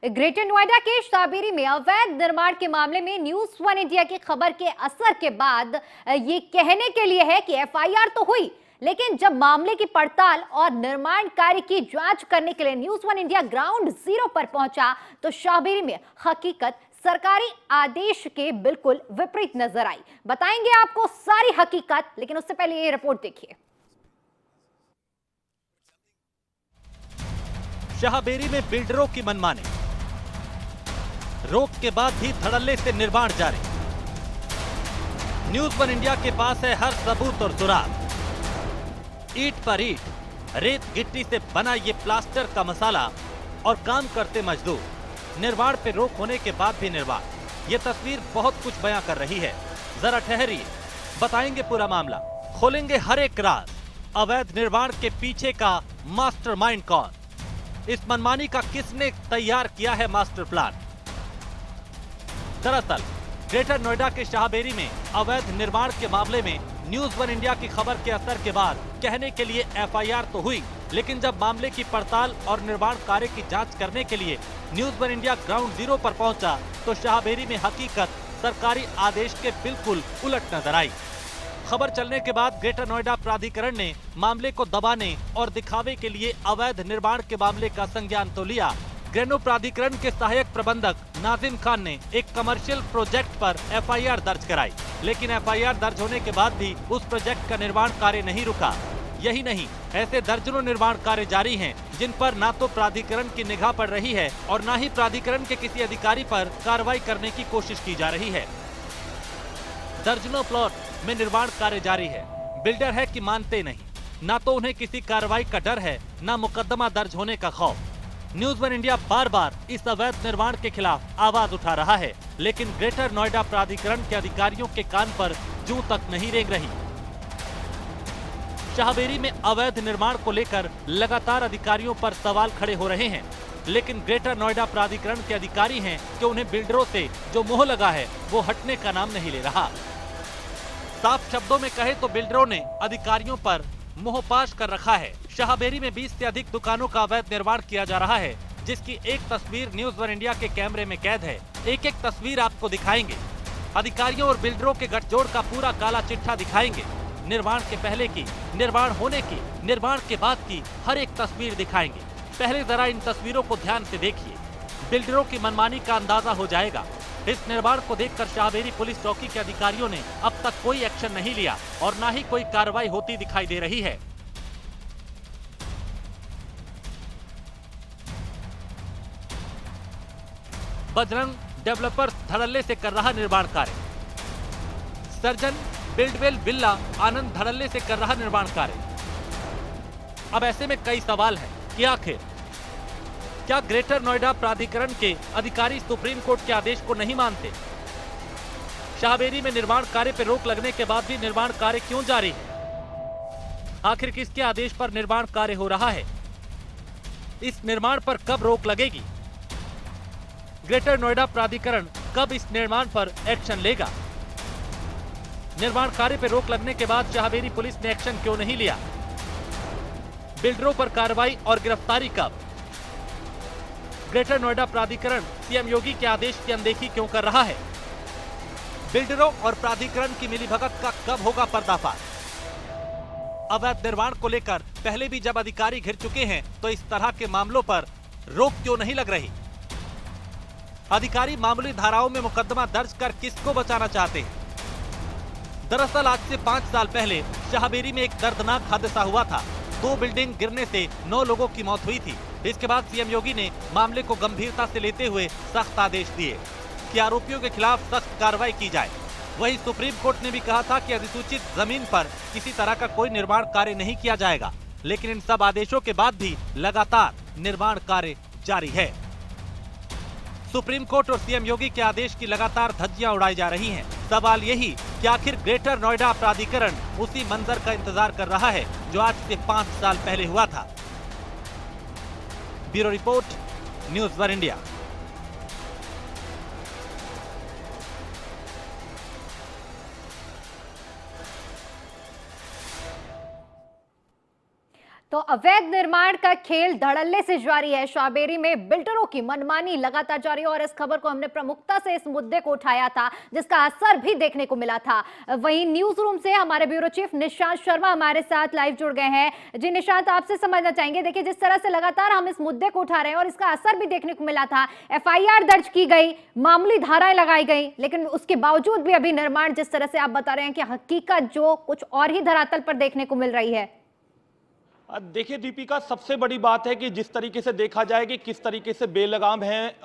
Greater Noida के शाहबेरी में अवैध निर्माण के मामले में न्यूज वन इंडिया की खबर के असर के बाद ये कहने के लिए है कि एफआईआर तो हुई, लेकिन जब मामले की पड़ताल और निर्माण कार्य की जांच करने के लिए news one India ground zero पर पहुंचा तो शाहबेरी में हकीकत सरकारी आदेश के बिल्कुल विपरीत नजर आई। बताएंगे आपको सारी हकीकत, लेकिन उससे पहले ये रिपोर्ट देखिए। शाहबेरी में बिल्डरों की मनमानी, रोक के बाद भी धड़ल्ले से निर्माण जारी। न्यूज वन इंडिया के पास है हर सबूत और सुराग। ईंट पर ईंट, रेत गिट्टी से बना ये प्लास्टर का मसाला और काम करते मजदूर। निर्माण पे रोक होने के बाद भी निर्माण। ये तस्वीर बहुत कुछ बयां कर रही है। जरा ठहरिए, बताएंगे पूरा मामला, खोलेंगे हर एक राज। अवैध निर्माण के पीछे का मास्टरमाइंड कौन? इस मनमानी का किसने तैयार किया है मास्टर प्लान? दरअसल ग्रेटर नोएडा के शाहबेरी में अवैध निर्माण के मामले में न्यूज वन इंडिया की खबर के असर के बाद कहने के लिए एफआईआर तो हुई, लेकिन जब मामले की पड़ताल और निर्माण कार्य की जांच करने के लिए news one India ground zero पर पहुंचा तो शाहबेरी में हकीकत सरकारी आदेश के बिल्कुल उलट नजर आई। खबर चलने के बाद ग्रेटर नोएडा प्राधिकरण ने मामले को दबाने और दिखावे के लिए अवैध निर्माण के मामले का संज्ञान तो लिया। ग्रेनो प्राधिकरण के सहायक प्रबंधक नाजिम खान ने एक कमर्शियल प्रोजेक्ट पर एफआईआर दर्ज कराई, लेकिन एफआईआर दर्ज होने के बाद भी उस प्रोजेक्ट का निर्माण कार्य नहीं रुका। यही नहीं, ऐसे दर्जनों निर्माण कार्य जारी हैं जिन पर ना तो प्राधिकरण की निगाह पड़ रही है और न ही प्राधिकरण के किसी अधिकारी पर कार्रवाई करने की कोशिश की जा रही है। दर्जनों प्लॉट में निर्माण कार्य जारी है। बिल्डर है कि मानते नहीं, ना तो उन्हें किसी कार्रवाई का डर है, ना मुकदमा दर्ज होने का खौफ। न्यूज वन इंडिया बार बार इस अवैध निर्माण के खिलाफ आवाज उठा रहा है, लेकिन ग्रेटर नोएडा प्राधिकरण के अधिकारियों के कान पर जूं तक नहीं रेंग रही। शाहबेरी में अवैध निर्माण को लेकर लगातार अधिकारियों पर सवाल खड़े हो रहे हैं, लेकिन ग्रेटर नोएडा प्राधिकरण के अधिकारी हैं कि उन्हें बिल्डरों से जो मोह लगा है वो हटने का नाम नहीं ले रहा। साफ शब्दों में कहे तो बिल्डरों ने अधिकारियों पर मोहपाश कर रखा है। शाहबेरी में 20 से अधिक दुकानों का अवैध निर्माण किया जा रहा है, जिसकी एक तस्वीर न्यूज वन इंडिया के कैमरे में कैद है। एक एक तस्वीर आपको दिखाएंगे। अधिकारियों और बिल्डरों के गठजोड़ का पूरा काला चिट्ठा दिखाएंगे। निर्माण के पहले की, निर्माण होने की, निर्माण के बाद की हर एक तस्वीर दिखाएंगे। पहले जरा इन तस्वीरों को ध्यान से देखिए, बिल्डरों की मनमानी का अंदाजा हो जाएगा। इस निर्माण को देखकर शाहबेरी पुलिस चौकी के अधिकारियों ने अब तक कोई एक्शन नहीं लिया और न ही कोई कार्रवाई होती दिखाई दे रही है। बजरंग डेवलपर्स धड़ल्ले से कर रहा निर्माण कार्य। सर्जन बिल्डवेल विल्ला आनंद धड़ल्ले से कर रहा निर्माण कार्य। अब ऐसे में कई सवाल हैं कि आखिर क्या ग्रेटर नोएडा प्राधिकरण के अधिकारी सुप्रीम कोर्ट के आदेश को नहीं मानते? शाहबेरी में निर्माण कार्य पर रोक लगने के बाद भी निर्माण कार्य क्यों जारी है? आखिर किसके आदेश पर निर्माण कार्य हो रहा है? इस निर्माण पर कब रोक लगेगी? ग्रेटर नोएडा प्राधिकरण कब इस निर्माण पर एक्शन लेगा? निर्माण कार्य पर रोक लगने के बाद शाहबेरी पुलिस ने एक्शन क्यों नहीं लिया? बिल्डरों पर कार्रवाई और गिरफ्तारी कब? ग्रेटर नोएडा प्राधिकरण सीएम योगी के आदेश की अनदेखी क्यों कर रहा है? बिल्डरों और प्राधिकरण की मिलीभगत का कब होगा पर्दाफाश? अवैध निर्माण को लेकर पहले भी जब अधिकारी घिर चुके हैं तो इस तरह के मामलों पर रोक क्यों नहीं लग रही? अधिकारी मामूली धाराओं में मुकदमा दर्ज कर किसको बचाना चाहते हैं? दरअसल आज से 5 साल पहले शाहबेरी में एक दर्दनाक हादसा हुआ था। 2 बिल्डिंग गिरने से 9 लोगों की मौत हुई थी। इसके बाद सीएम योगी ने मामले को गंभीरता से लेते हुए सख्त आदेश दिए कि आरोपियों के खिलाफ सख्त कार्रवाई की जाए। वहीं सुप्रीम कोर्ट ने भी कहा था कि अधिसूचित जमीन पर किसी तरह का कोई निर्माण कार्य नहीं किया जाएगा, लेकिन इन सब आदेशों के बाद भी लगातार निर्माण कार्य जारी है। सुप्रीम कोर्ट और सीएम योगी के आदेश की लगातार धज्जियां उड़ाई जा रही हैं। सवाल यही कि आखिर ग्रेटर नोएडा प्राधिकरण उसी मंजर का इंतजार कर रहा है जो आज से 5 साल पहले हुआ था। Bureau report, news one India. तो अवैध निर्माण का खेल धड़ल्ले से जारी है। शाहबेरी में बिल्डरों की मनमानी लगातार जारी है और इस खबर को हमने प्रमुखता से इस मुद्दे को उठाया था, जिसका असर भी देखने को मिला था। वहीं न्यूज रूम से हमारे ब्यूरो चीफ निशांत शर्मा हमारे साथ लाइव जुड़ गए हैं। जी निशांत, आपसे समझना चाहेंगे, देखिए जिस तरह से लगातार हम इस मुद्दे को उठा रहे हैं और इसका असर भी देखने को मिला था, एफआईआर दर्ज की गई, मामूली धाराएं लगाई गई, लेकिन उसके बावजूद भी अभी निर्माण जिस तरह से आप बता रहे हैं कि हकीकत जो कुछ और ही धरातल पर देखने को मिल रही है। देखिए दीपिका, सबसे बड़ी बात है कि जिस तरीके से देखा जाए कि किस तरीके से बेलगाम है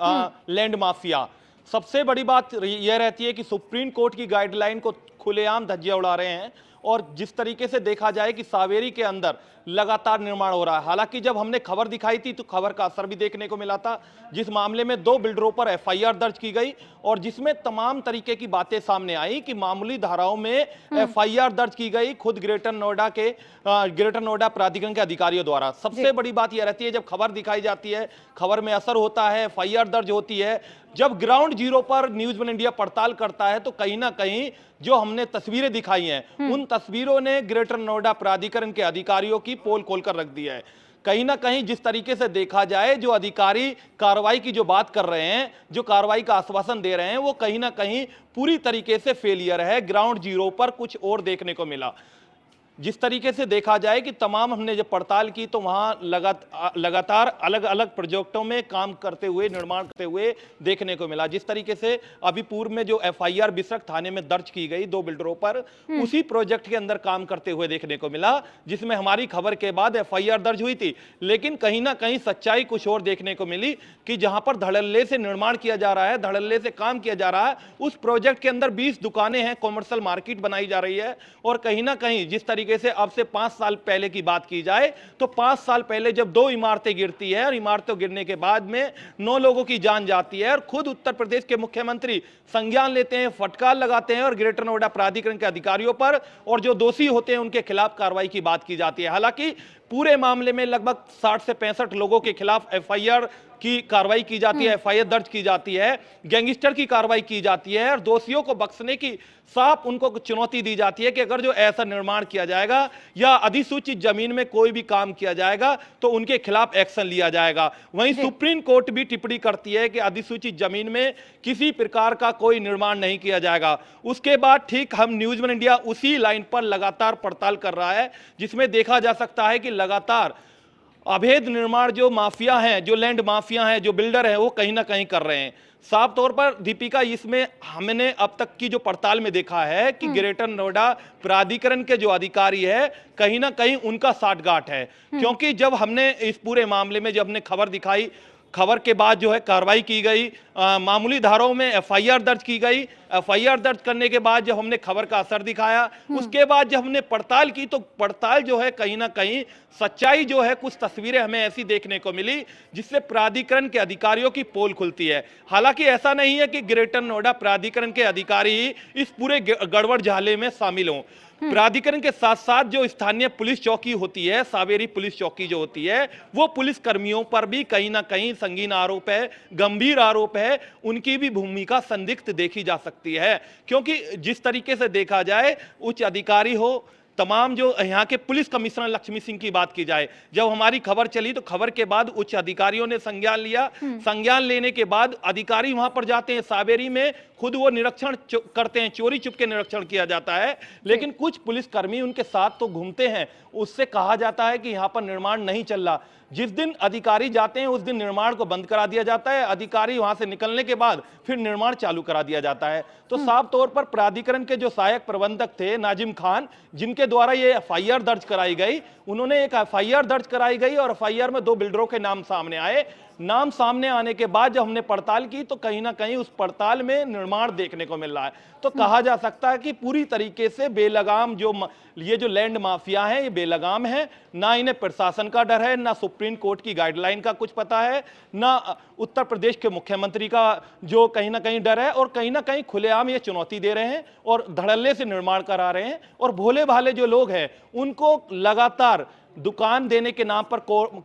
लैंड माफिया, सबसे बड़ी बात यह रहती है कि सुप्रीम कोर्ट की गाइडलाइन को खुलेआम धज्जियां उड़ा रहे हैं और जिस तरीके से देखा जाए कि सावेरी के अंदर लगातार निर्माण हो रहा है। हालांकि जब हमने खबर दिखाई थी तो खबर का असर भी देखने को मिला था, जिस मामले में 2 बिल्डरों पर एफआईआर दर्ज की गई और जिसमें तमाम तरीके की बातें सामने आई कि मामूली धाराओं में एफआईआर दर्ज की गई खुद ग्रेटर नोएडा प्राधिकरण के अधिकारियों द्वारा। सबसे बड़ी बात यह रहती है जब खबर दिखाई जाती है, खबर में असर होता है, एफआईआर दर्ज होती है, जब ग्राउंड जीरो पर न्यूज़ वन इंडिया पड़ताल करता है तो कहीं ना कहीं जो हमने तस्वीरें दिखाई हैं उन तस्वीरों ने ग्रेटर नोएडा प्राधिकरण के अधिकारियों की पोल खोलकर रख दी है। कहीं ना कहीं जिस तरीके से देखा जाए, जो अधिकारी कार्रवाई की जो बात कर रहे हैं, जो कार्रवाई का आश्वासन दे रहे हैं, वो कहीं ना कहीं पूरी तरीके से फेलियर है। ग्राउंड जीरो पर कुछ और देखने को मिला। जिस तरीके से देखा जाए कि तमाम हमने जब पड़ताल की तो वहां लगातार अलग अलग प्रोजेक्टों में काम करते हुए, निर्माण करते हुए देखने को मिला। जिस तरीके से अभी पूर्व में जो एफआईआर बिसरख थाने में दर्ज की गई 2 बिल्डरों पर, उसी प्रोजेक्ट के अंदर काम करते हुए देखने को मिला, जिसमें हमारी खबर के बाद एफआईआर दर्ज हुई थी। लेकिन कहीं ना कहीं सच्चाई कुछ और देखने को मिली कि जहां पर धड़ल्ले से निर्माण किया जा रहा है, धड़ल्ले से काम किया जा रहा है, उस प्रोजेक्ट के अंदर 20 दुकानें हैं, कॉमर्शियल मार्केट बनाई जा रही है। और कहीं ना कहीं जिस तरीके से अब से 5 साल पहले की बात की जाए तो 5 साल पहले जब 2 इमारतें गिरती है और इमारतों गिरने के बाद में 9 लोगों की जान जाती है और खुद उत्तर प्रदेश के मुख्यमंत्री संज्ञान लेते हैं, फटकार लगाते हैं और ग्रेटर नोएडा प्राधिकरण के अधिकारियों पर और जो दोषी होते हैं उनके खिलाफ कार्रवाई की बात की जाती है। हालांकि पूरे मामले में लगभग 60 से 65 लोगों के खिलाफ एफआईआर की कार्रवाई की जाती है, एफआईआर दर्ज की जाती है, गैंगस्टर की कार्रवाई की जाती है और दोषियों को बख्शने की साफ उनको चुनौती दी जाती है कि अगर जो ऐसा निर्माण किया जाएगा या अधिसूचित जमीन में कोई भी काम किया जाएगा तो उनके खिलाफ एक्शन लिया जाएगा। वहीं सुप्रीम कोर्ट भी टिप्पणी करती है कि अधिसूचित जमीन में किसी प्रकार का कोई निर्माण नहीं किया जाएगा। उसके बाद ठीक हम न्यूज़ वन इंडिया उसी लाइन पर लगातार पड़ताल कर रहा है, जिसमें देखा जा सकता है कि लगातार अवैध निर्माण जो माफिया हैं, जो लैंड माफिया हैं, जो बिल्डर हैं, वो कहीं ना कहीं कर रहे हैं। साफ तौर पर दीपिका, इसमें हमने अब तक की जो पड़ताल में देखा है कि ग्रेटर नोएडा प्राधिकरण के जो अधिकारी है कहीं ना कहीं उनका साठगांठ है। क्योंकि जब हमने इस पूरे मामले में जब हमने खबर दिखाई, खबर के बाद जो है कार्रवाई की गई, मामूली धाराओं में एफआईआर दर्ज की गई। एफआईआर दर्ज करने के बाद जब हमने खबर का असर दिखाया, उसके बाद जब हमने पड़ताल की तो पड़ताल जो है कहीं ना कहीं सच्चाई जो है, कुछ तस्वीरें हमें ऐसी देखने को मिली जिससे प्राधिकरण के अधिकारियों की पोल खुलती है। हालांकि ऐसा नहीं है कि ग्रेटर नोएडा प्राधिकरण के अधिकारी ही इस पूरे गड़बड़ झाले में शामिल हों। प्राधिकरण के साथ साथ जो स्थानीय पुलिस चौकी होती है, सावेरी पुलिस चौकी जो होती है, वो पुलिस कर्मियों पर भी कहीं ना कहीं संगीन आरोप है, गंभीर आरोप है, उनकी भी भूमिका संदिग्ध देखी जा सकती है। क्योंकि जिस तरीके से देखा जाए, उच्च अधिकारी हो, तमाम जो यहाँ के पुलिस कमिश्नर लक्ष्मी सिंह की बात की जाए, जब हमारी खबर चली तो खबर के बाद उच्च अधिकारियों ने संज्ञान लिया। संज्ञान लेने के बाद अधिकारी वहां पर जाते हैं, सावेरी में खुद वो निरीक्षण करते हैं, चोरी चुपके निरीक्षण किया जाता है। लेकिन कुछ पुलिसकर्मी उनके साथ तो घूमते हैं, उससे कहा जाता है कि यहाँ पर निर्माण नहीं चल रहा। जिस दिन अधिकारी जाते हैं उस दिन निर्माण को बंद करा दिया जाता है, अधिकारी वहां से निकलने के बाद फिर निर्माण चालू करा दिया जाता है। तो साफ तौर पर प्राधिकरण के जो सहायक प्रबंधक थे नाजिम खान, जिनके द्वारा ये एफआईआर दर्ज कराई गई, उन्होंने एक एफआईआर दर्ज कराई गई और एफआईआर में 2 बिल्डरों के नाम सामने आए। नाम सामने आने के बाद जब हमने पड़ताल की तो कहीं ना कहीं उस पड़ताल में निर्माण देखने को मिल रहा है। तो कहा जा सकता है कि पूरी तरीके से बेलगाम ये जो लैंड माफिया है, ये बेलगाम है। ना इन्हें प्रशासन का डर है, ना सुप्रीम कोर्ट की गाइडलाइन का कुछ पता है, ना उत्तर प्रदेश के मुख्यमंत्री का जो कहीं ना कहीं डर है, और कहीं ना कहीं खुलेआम ये चुनौती दे रहे हैं और धड़ल्ले से निर्माण करा रहे हैं। और भोले भाले जो लोग हैं उनको लगातार दुकान देने के नाम पर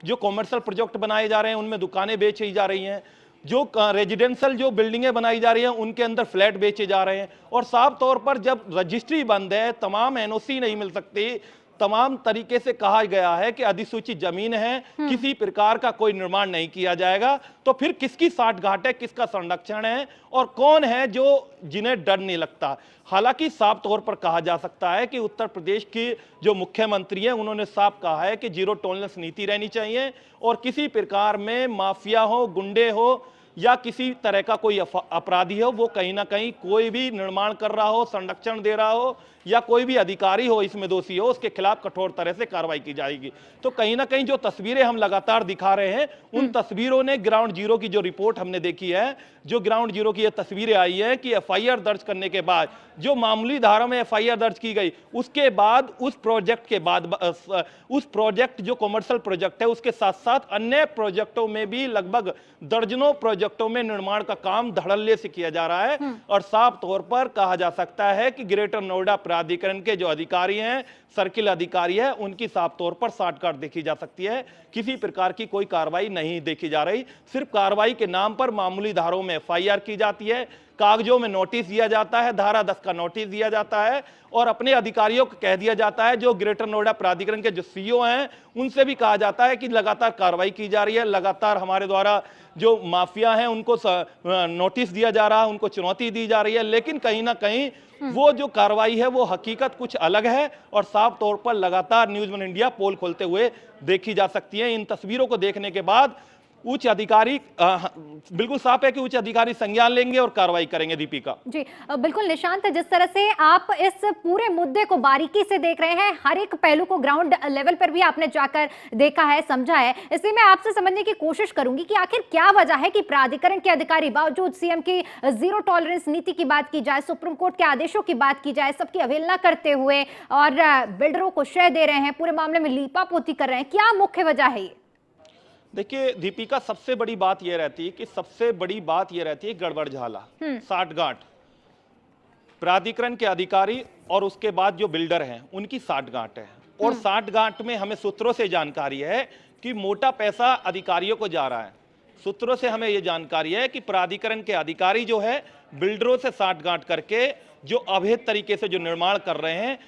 जो कॉमर्शियल प्रोजेक्ट बनाए जा रहे हैं उनमें दुकानें बेची जा रही हैं, जो रेजिडेंशियल जो बिल्डिंगें बनाई जा रही हैं उनके अंदर फ्लैट बेचे जा रहे हैं। और साफ तौर पर जब रजिस्ट्री बंद है, तमाम एनओसी नहीं मिल सकती, तमाम तरीके से कहा गया है कि अधिसूचित जमीन है, किसी प्रकार का कोई निर्माण नहीं किया जाएगा, तो फिर किसकी साठगांठ है, किसका संरक्षण है और कौन है जो जिन्हें डर नहीं लगता। हालांकि साफ तौर पर कहा जा सकता है कि उत्तर प्रदेश की जो मुख्यमंत्री हैं उन्होंने साफ कहा है कि जीरो टॉलरेंस नीति रहनी चाहिए और किसी प्रकार में माफिया हो, गुंडे हो या किसी तरह का कोई अपराधी हो, वो कहीं ना कहीं कोई भी निर्माण कर रहा हो, संरक्षण दे रहा हो या कोई भी अधिकारी हो इसमें दोषी हो, उसके खिलाफ कठोर तरह से कार्रवाई की जाएगी। तो कहीं ना कहीं जो तस्वीरें हम लगातार दिखा रहे हैं उन तस्वीरों ने ग्राउंड जीरो की जो रिपोर्ट हमने देखी है, जो ग्राउंड जीरो की ये तस्वीरें आई है कि एफआईआर दर्ज करने के बाद जो मामूली धारा में एफआईआर दर्ज की गई, उसके बाद उस प्रोजेक्ट के बाद उस प्रोजेक्ट जो कमर्शियल प्रोजेक्ट है उसके साथ साथ अन्य प्रोजेक्टों में भी लगभग दर्जनों प्रोजेक्टों में निर्माण का काम धड़ल्ले से किया जा रहा है। और साफ तौर पर कहा जा सकता है कि ग्रेटर नोएडा प्राधिकरण के जो अधिकारी हैं, सर्किल अधिकारी है, उनकी साफ तौर पर साठगांठ देखी जा सकती है। किसी प्रकार की कोई कार्रवाई नहीं देखी जा रही, सिर्फ कार्रवाई के नाम पर मामूली धारों में एफआईआर की जाती है, कागजों में नोटिस दिया जाता है, धारा 10 का नोटिस दिया जाता है और अपने अधिकारियों को कह दिया जाता है, जो ग्रेटर नोएडा प्राधिकरण के जो सीईओ हैं उनसे भी कहा जाता है कि लगातार कार्रवाई की जा रही है, लगातार हमारे द्वारा जो माफिया हैं उनको नोटिस दिया जा रहा है, उनको चुनौती दी जा रही है। लेकिन कहीं ना कहीं वो जो कार्रवाई है वो हकीकत कुछ अलग है और साफ तौर पर लगातार न्यूज़ वन इंडिया पोल खोलते हुए देखी जा सकती है। इन तस्वीरों को देखने के बाद उच्च अधिकारी बिल्कुल साफ है कि उच्च अधिकारी संज्ञान लेंगे और कार्रवाई करेंगे। दीपिका जी बिल्कुल निशांत, जिस तरह से आप इस पूरे मुद्दे को बारीकी से देख रहे हैं, हर एक पहलू को ग्राउंड लेवल पर भी आपने जाकर देखा है, समझा है, इसलिए मैं आपसे समझने की कोशिश करूंगी कि आखिर क्या वजह है कि प्राधिकरण के अधिकारी बावजूद सीएम की जीरो टॉलरेंस नीति की बात की जाए, सुप्रीम कोर्ट के आदेशों की बात की जाए, सबकी अवहेलना करते हुए और बिल्डरों को श्रेय दे रहे हैं, पूरे मामले में लीपापोती कर रहे हैं, क्या मुख्य वजह है ये? देखिए दीपिका, सबसे बड़ी बात यह रहती है गड़बड़झाला, साठगांठ, प्राधिकरण के अधिकारी और उसके बाद जो बिल्डर हैं उनकी साठगांठ है। और साठगांठ में हमें सूत्रों से जानकारी है कि मोटा पैसा अधिकारियों को जा रहा है। सूत्रों से हमें यह जानकारी है कि प्राधिकरण के अधिकारी जो है बिल्डरों से साठगांठ करके जो अवैध तरीके से जो निर्माण कर रहे हैं,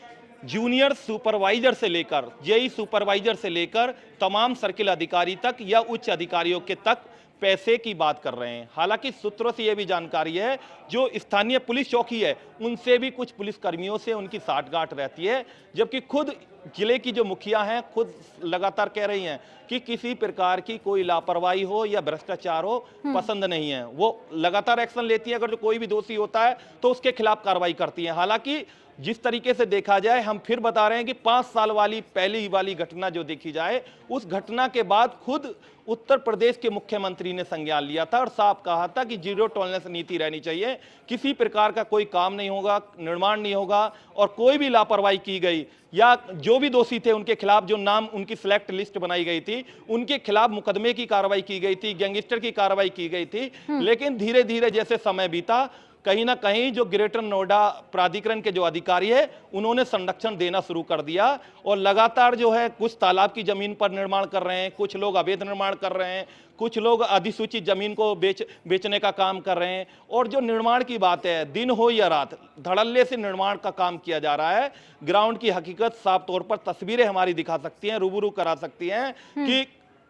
जूनियर सुपरवाइजर से लेकर जेई सुपरवाइजर से लेकर तमाम सर्किल अधिकारी तक या उच्च अधिकारियों के तक पैसे की बात कर रहे हैं। हालांकि सूत्रों से यह भी जानकारी है जो स्थानीय पुलिस चौकी है उनसे भी कुछ पुलिस कर्मियों से उनकी साठगांठ रहती है, जबकि खुद जिले की जो मुखिया हैं खुद लगातार कह रही हैं कि किसी प्रकार की कोई लापरवाही हो या भ्रष्टाचार हो पसंद नहीं है। वो लगातार एक्शन लेती है, अगर जो कोई भी दोषी होता है तो उसके खिलाफ कार्रवाई करती है। हालांकि जिस तरीके से देखा जाए, हम फिर बता रहे हैं कि 5 साल वाली पहली वाली घटना जो देखी जाए, उस घटना के बाद खुद उत्तर प्रदेश के मुख्यमंत्री ने संज्ञान लिया था और साफ कहा था कि जीरो टॉलरेंस नीति रहनी चाहिए, किसी प्रकार का कोई काम नहीं होगा, निर्माण नहीं होगा और कोई भी लापरवाही की गई या जो भी दोषी थे उनके खिलाफ जो नाम उनकी सिलेक्ट लिस्ट बनाई गई थी उनके खिलाफ मुकदमे की कार्रवाई की गई थी, गैंगस्टर की कार्रवाई की गई थी। लेकिन धीरे धीरे जैसे समय बीता, कहीं ना कहीं जो ग्रेटर नोएडा प्राधिकरण के जो अधिकारी है उन्होंने संरक्षण देना शुरू कर दिया और लगातार जो है कुछ तालाब की जमीन पर निर्माण कर रहे हैं, कुछ लोग अवैध निर्माण कर रहे हैं, कुछ लोग अधिसूचित जमीन को बेचने का काम कर रहे हैं। और जो निर्माण की बात है, दिन हो या रात धड़ल्ले से निर्माण का काम किया जा रहा है। ग्राउंड की हकीकत साफ तौर पर तस्वीरें हमारी दिखा सकती हैं, रूबरू करा सकती हैं कि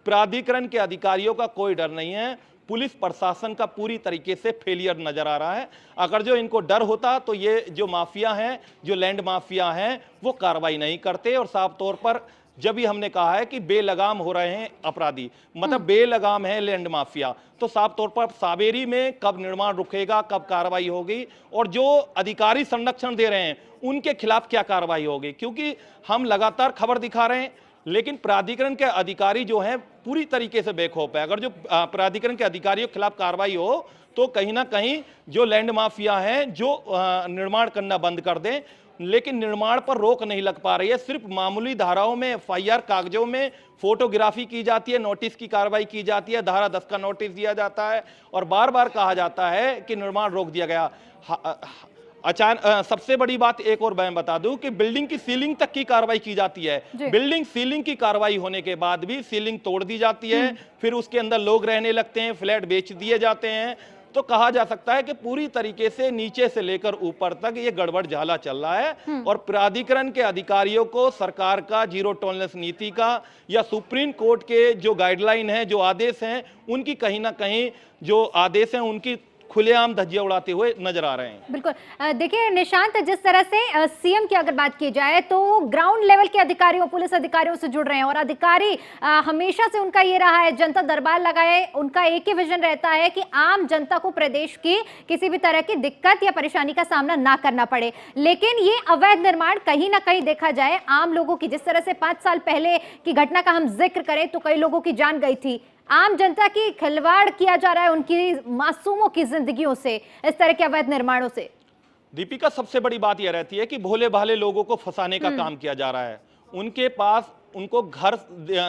प्राधिकरण के अधिकारियों का कोई डर नहीं है, पुलिस प्रशासन का पूरी तरीके से फेलियर नजर आ रहा है। अगर जो इनको डर होता तो ये जो माफिया हैं, जो लैंड माफिया हैं, वो कार्रवाई नहीं करते। और साफ तौर पर जब भी हमने कहा है कि बेलगाम हो रहे हैं अपराधी, मतलब बेलगाम है लैंड माफिया, तो साफ तौर पर सावेरी में कब निर्माण रुकेगा, कब कार्रवाई होगी और जो अधिकारी संरक्षण दे रहे हैं उनके खिलाफ क्या कार्रवाई होगी। क्योंकि हम लगातार खबर दिखा रहे हैं लेकिन प्राधिकरण के अधिकारी जो हैं पूरी तरीके से बेखौफ है। अगर जो प्राधिकरण के अधिकारियों के खिलाफ कार्रवाई हो तो कहीं ना कहीं जो लैंड माफिया हैं जो निर्माण करना बंद कर दें, लेकिन निर्माण पर रोक नहीं लग पा रही है। सिर्फ मामूली धाराओं में एफआईआर कागजों में फोटोग्राफी की जाती है, नोटिस की कार्रवाई की जाती है, धारा 10 का नोटिस दिया जाता है और बार बार कहा जाता है कि निर्माण रोक दिया गया। सबसे बड़ी बात एक और मैं बता दूं कि बिल्डिंग की सीलिंग तक की कार्रवाई की जाती है। बिल्डिंग सीलिंग की कार्रवाई होने के बाद भी सीलिंग तोड़ दी जाती है, फिर उसके अंदर लोग रहने लगते हैं, फ्लैट बेच दिए जाते हैं। तो कहा जा सकता है कि पूरी तरीके से नीचे से लेकर ऊपर तक ये गड़बड़ झाला चल रहा है और प्राधिकरण के अधिकारियों को सरकार का जीरो टॉलरेंस नीति का या सुप्रीम कोर्ट के जो गाइडलाइन है, जो आदेश हैं, उनकी कहीं ना कहीं जो आदेश हैं उनकी खुलेआम धज्जियां उड़ाते हुए नजर आ रहे हैं। बिल्कुल। देखिए निशांत, जिस तरह से सीएम की अगर बात की जाए तो ग्राउंड लेवल के अधिकारियों, पुलिस अधिकारियों से जुड़ रहे हैं और अधिकारी हमेशा से उनका ये रहा है, जनता दरबार लगाए, उनका एक ही विजन रहता है कि आम जनता को प्रदेश की किसी भी तरह की दिक्कत या परेशानी का सामना ना करना पड़े। लेकिन ये अवैध निर्माण कहीं ना कहीं देखा जाए आम लोगों की, जिस तरह से 5 साल पहले की घटना का हम जिक्र करें तो कई लोगों की जान गई थी, आम जनता की खिलवाड़ किया जा रहा है उनकी मासूमों की जिंदगियों से, इस तरह के अवैध निर्माणों से। दीपिका, सबसे बड़ी बात यह रहती है कि भोले भाले लोगों को फंसाने का काम किया जा रहा है। उनके पास उनको घर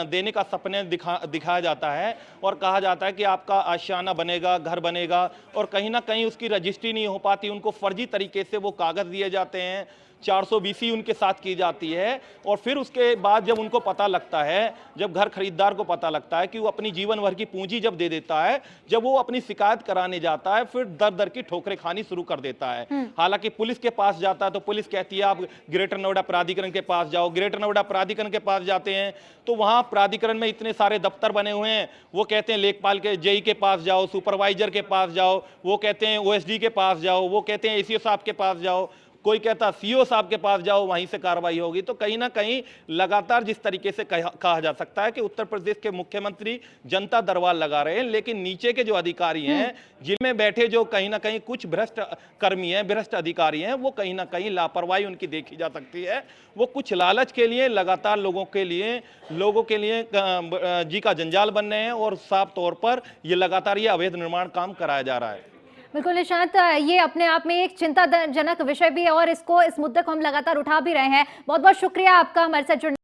देने का सपने दिखाया जाता है और कहा जाता है कि आपका आशियाना बनेगा, घर बनेगा, और कहीं ना कहीं उसकी रजिस्ट्री नहीं हो पाती। उनको फर्जी तरीके से वो कागज दिए जाते हैं, 420 उनके साथ की जाती है और फिर उसके बाद जब उनको पता लगता है, जब घर खरीदार को पता लगता है कि वो अपनी जीवन भर की पूंजी जब दे देता है, जब वो अपनी शिकायत कराने जाता है, फिर दर दर की ठोकरें खानी शुरू कर देता है। हालांकि पुलिस के पास जाता है तो पुलिस कहती है आप ग्रेटर नोएडा प्राधिकरण के पास जाओ। ग्रेटर नोएडा प्राधिकरण के पास जाते हैं तो वहां प्राधिकरण में इतने सारे दफ्तर बने हुए हैं, वो कहते हैं लेखपाल के, जेई के पास जाओ, सुपरवाइजर के पास जाओ, वो कहते हैं ओएसडी के पास जाओ, वो कहते हैं एसीओ साहब के पास जाओ, कोई कहता सीओ साहब के पास जाओ, वहीं से कार्रवाई होगी। तो कहीं ना कहीं लगातार जिस तरीके से कहा जा सकता है कि उत्तर प्रदेश के मुख्यमंत्री जनता दरबार लगा रहे हैं, लेकिन नीचे के जो अधिकारी हैं, जिनमें बैठे जो कहीं ना कहीं कुछ भ्रष्ट कर्मी हैं, भ्रष्ट अधिकारी हैं, वो कहीं ना कहीं लापरवाही उनकी देखी जा सकती है। वो कुछ लालच के लिए लगातार लोगों के लिए जी का जंजाल बन रहे हैं और साफ तौर पर ये लगातार ये अवैध निर्माण काम कराया जा रहा है। बिल्कुल निशांत, ये अपने आप में एक चिंताजनक विषय भी है और इस मुद्दे को हम लगातार उठा भी रहे हैं। बहुत बहुत शुक्रिया आपका हमारे साथ जुड़ने